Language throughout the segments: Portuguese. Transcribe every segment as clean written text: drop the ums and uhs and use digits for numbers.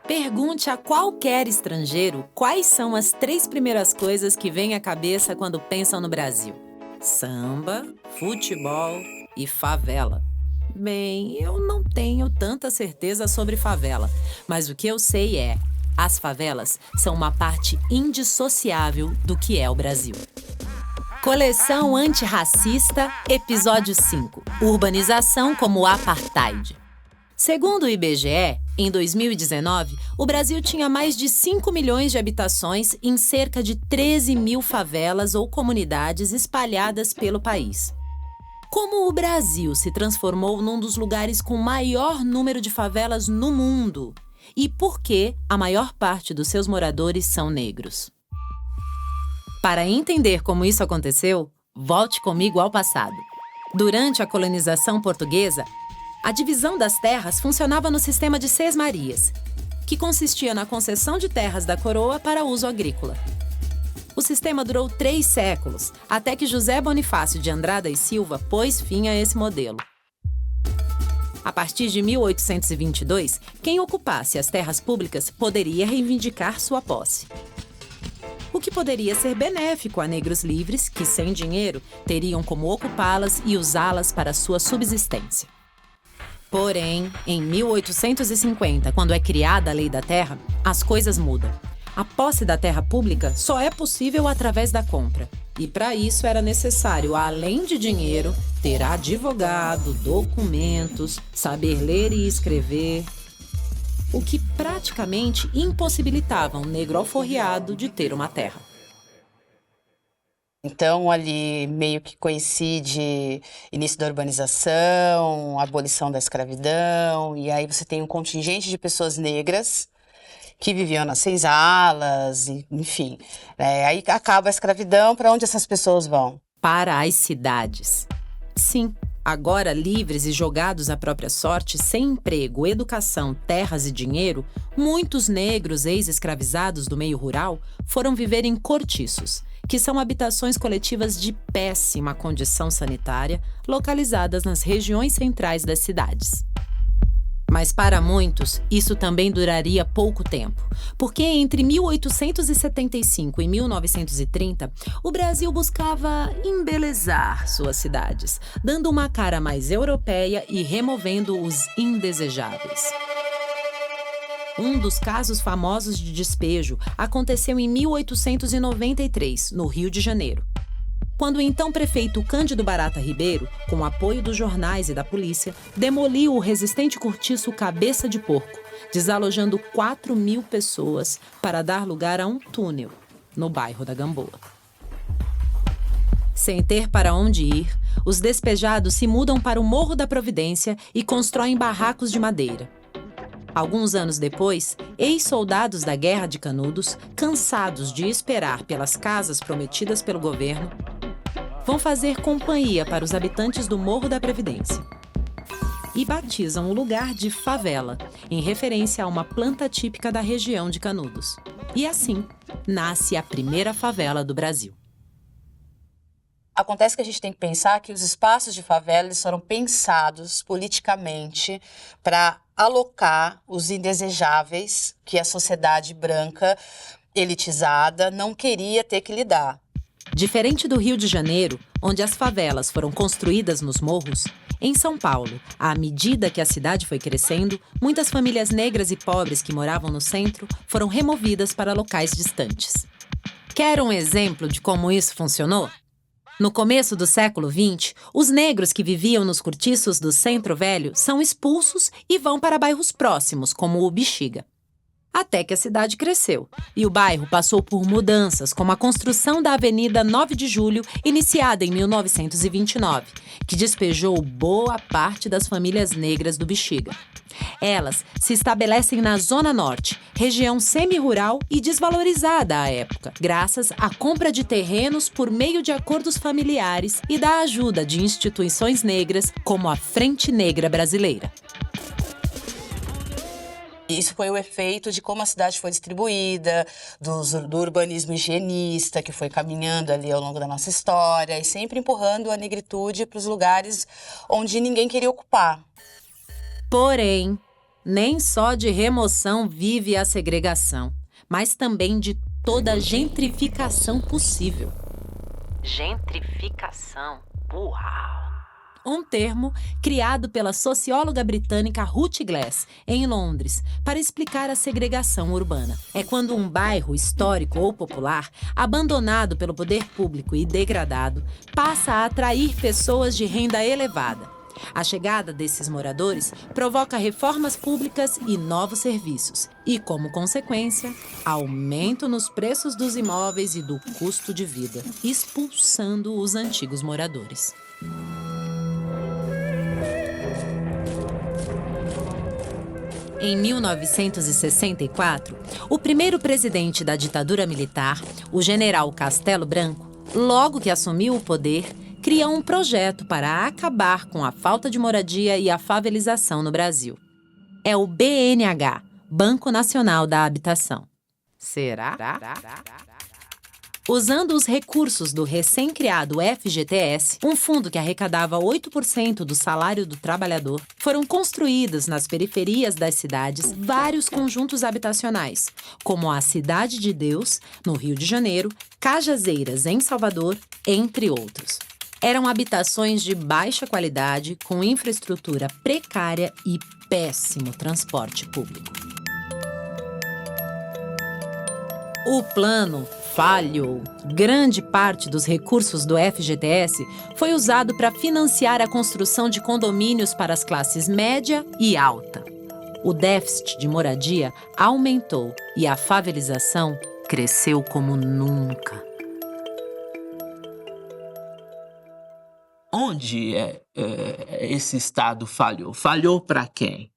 Pergunte a qualquer estrangeiro quais são as 3 primeiras coisas que vêm à cabeça quando pensam no Brasil. Samba, futebol e favela. Bem, eu não tenho tanta certeza sobre favela, mas o que eu sei é: as favelas são uma parte indissociável do que é o Brasil. Coleção Antirracista, Episódio 5. Urbanização como Apartheid. Segundo o IBGE, em 2019, o Brasil tinha mais de 5 milhões de habitações em cerca de 13 mil favelas ou comunidades espalhadas pelo país. Como o Brasil se transformou num dos lugares com maior número de favelas no mundo? E por que a maior parte dos seus moradores são negros? Para entender como isso aconteceu, volte comigo ao passado. Durante a colonização portuguesa, a divisão das terras funcionava no sistema de sesmarias, que consistia na concessão de terras da coroa para uso agrícola. O sistema durou 3 séculos, até que José Bonifácio de Andrada e Silva pôs fim a esse modelo. A partir de 1822, quem ocupasse as terras públicas poderia reivindicar sua posse. O que poderia ser benéfico a negros livres que, sem dinheiro, teriam como ocupá-las e usá-las para sua subsistência. Porém, em 1850, quando é criada a Lei da Terra, as coisas mudam. A posse da terra pública só é possível através da compra. E para isso era necessário, além de dinheiro, ter advogado, documentos, saber ler e escrever, o que praticamente impossibilitava um negro alforriado de ter uma terra. Então, ali meio que coincide início da urbanização, abolição da escravidão, e aí você tem um contingente de pessoas negras que viviam nas senzalas, enfim. Aí acaba a escravidão, para onde essas pessoas vão? Para as cidades. Sim, agora livres e jogados à própria sorte, sem emprego, educação, terras e dinheiro, muitos negros ex-escravizados do meio rural foram viver em cortiços, que são habitações coletivas de péssima condição sanitária, localizadas nas regiões centrais das cidades. Mas para muitos, isso também duraria pouco tempo, porque entre 1875 e 1930, o Brasil buscava embelezar suas cidades, dando uma cara mais europeia e removendo os indesejáveis. Um dos casos famosos de despejo aconteceu em 1893, no Rio de Janeiro, quando o então prefeito Cândido Barata Ribeiro, com o apoio dos jornais e da polícia, demoliu o resistente cortiço Cabeça de Porco, desalojando 4.000 pessoas para dar lugar a um túnel, no bairro da Gamboa. Sem ter para onde ir, os despejados se mudam para o Morro da Providência e constroem barracos de madeira. Alguns anos depois, ex-soldados da Guerra de Canudos, cansados de esperar pelas casas prometidas pelo governo, vão fazer companhia para os habitantes do Morro da Previdência e batizam o lugar de favela, em referência a uma planta típica da região de Canudos. E assim, nasce a primeira favela do Brasil. Acontece que a gente tem que pensar que os espaços de favela eles foram pensados politicamente para alocar os indesejáveis que a sociedade branca elitizada não queria ter que lidar. Diferente do Rio de Janeiro, onde as favelas foram construídas nos morros, em São Paulo, à medida que a cidade foi crescendo, muitas famílias negras e pobres que moravam no centro foram removidas para locais distantes. Quer um exemplo de como isso funcionou? No começo do século XX, os negros que viviam nos cortiços do Centro Velho são expulsos e vão para bairros próximos, como o Bexiga. Até que a cidade cresceu, e o bairro passou por mudanças, como a construção da Avenida 9 de Julho, iniciada em 1929, que despejou boa parte das famílias negras do Bexiga. Elas se estabelecem na Zona Norte, região semi-rural e desvalorizada à época, graças à compra de terrenos por meio de acordos familiares e da ajuda de instituições negras como a Frente Negra Brasileira. Isso foi o efeito de como a cidade foi distribuída, do urbanismo higienista que foi caminhando ali ao longo da nossa história e sempre empurrando a negritude para os lugares onde ninguém queria ocupar. Porém, Nem só de remoção vive a segregação, mas também de toda a gentrificação possível. Gentrificação. Uau! Um termo criado pela socióloga britânica Ruth Glass, em Londres, para explicar a segregação urbana. É quando um bairro histórico ou popular, abandonado pelo poder público e degradado, passa a atrair pessoas de renda elevada. A chegada desses moradores provoca reformas públicas e novos serviços e, como consequência, aumento nos preços dos imóveis e do custo de vida, expulsando os antigos moradores. Em 1964, o primeiro presidente da ditadura militar, o general Castelo Branco, logo que assumiu o poder, cria um projeto para acabar com a falta de moradia e a favelização no Brasil. É o BNH, Banco Nacional da Habitação. Será? Usando os recursos do recém-criado FGTS, um fundo que arrecadava 8% do salário do trabalhador, foram construídos nas periferias das cidades vários conjuntos habitacionais, como a Cidade de Deus, no Rio de Janeiro, Cajazeiras, em Salvador, entre outros. Eram habitações de baixa qualidade, com infraestrutura precária e péssimo transporte público. O plano falhou. Grande parte dos recursos do FGTS foi usado para financiar a construção de condomínios para as classes média e alta. O déficit de moradia aumentou e a favelização cresceu como nunca. Onde esse Estado falhou? Falhou para quem?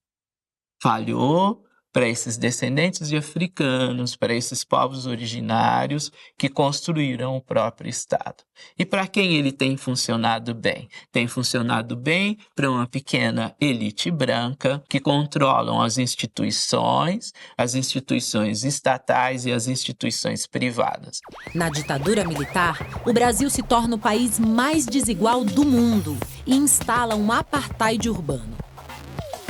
Falhou para esses descendentes de africanos, para esses povos originários que construíram o próprio Estado. E para quem ele tem funcionado bem? Tem funcionado bem para uma pequena elite branca que controlam as instituições estatais e as instituições privadas. Na ditadura militar, o Brasil se torna o país mais desigual do mundo e instala um apartheid urbano.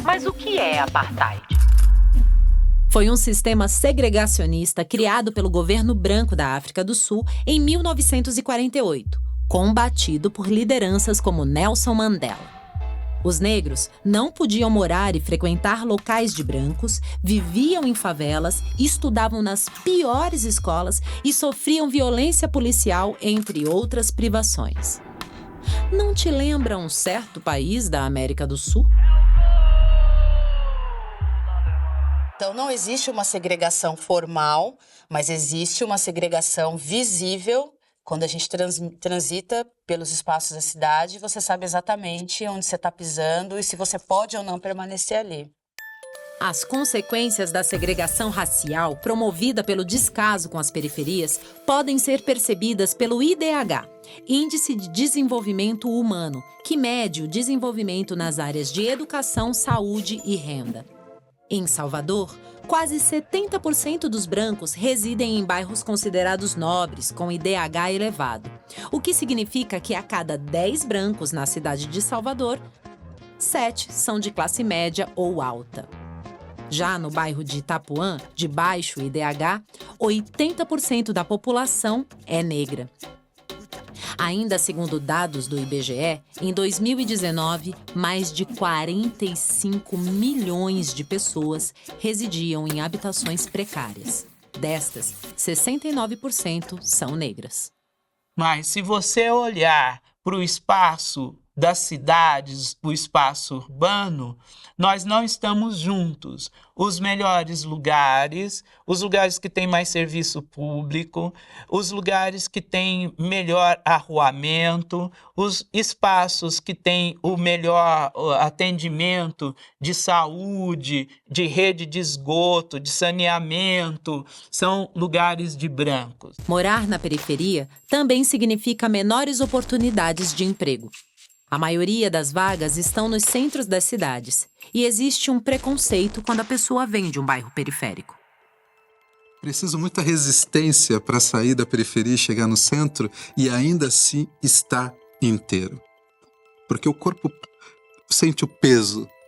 Mas o que é apartheid? Foi um sistema segregacionista criado pelo governo branco da África do Sul em 1948, combatido por lideranças como Nelson Mandela. Os negros não podiam morar e frequentar locais de brancos, viviam em favelas, estudavam nas piores escolas e sofriam violência policial, entre outras privações. Não te lembra um certo país da América do Sul? Então, não existe uma segregação formal, mas existe uma segregação visível. Quando a gente transita pelos espaços da cidade, você sabe exatamente onde você está pisando e se você pode ou não permanecer ali. As consequências da segregação racial promovida pelo descaso com as periferias podem ser percebidas pelo IDH, Índice de Desenvolvimento Humano, que mede o desenvolvimento nas áreas de educação, saúde e renda. Em Salvador, quase 70% dos brancos residem em bairros considerados nobres, com IDH elevado, o que significa que a cada 10 brancos na cidade de Salvador, 7 são de classe média ou alta. Já no bairro de Itapuã, de baixo IDH, 80% da população é negra. Ainda segundo dados do IBGE, em 2019, mais de 45 milhões de pessoas residiam em habitações precárias. Destas, 69% são negras. Mas se você olhar para o espaço das cidades, o espaço urbano, nós não estamos juntos. Os melhores lugares, os lugares que têm mais serviço público, os lugares que têm melhor arruamento, os espaços que têm o melhor atendimento de saúde, de rede de esgoto, de saneamento, são lugares de brancos. Morar na periferia também significa menores oportunidades de emprego. A maioria das vagas estão nos centros das cidades e existe um preconceito quando a pessoa vem de um bairro periférico. Preciso muita resistência para sair da periferia e chegar no centro e ainda assim estar inteiro. Porque o corpo sente o peso